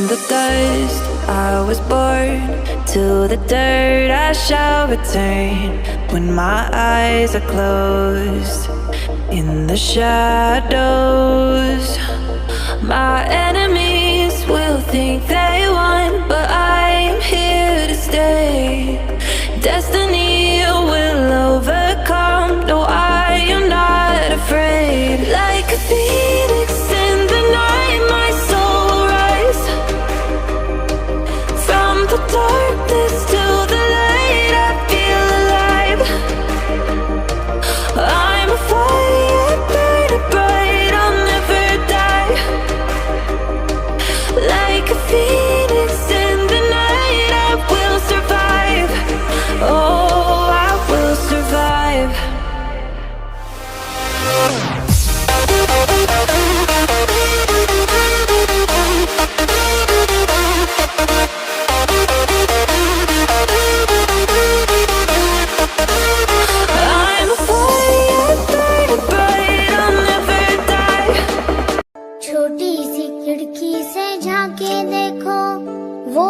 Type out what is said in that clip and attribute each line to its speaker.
Speaker 1: the dust I was born, to the dirt I shall return. When my eyes are closed in the shadows, my enemies will think they won, but I'm here to stay. Destiny will overcome. No, I am not afraid. Like a phoenix in the night, my soul will rise. From the darkness to the light, I feel alive. I'm a fire, burning bright, I'll never die. Like a phoenix in the night, I will survive. Oh, I will survive. I'm a fire, burning bright, I'll never die.
Speaker 2: छोटी सी खिड़की से झांके देखो, वो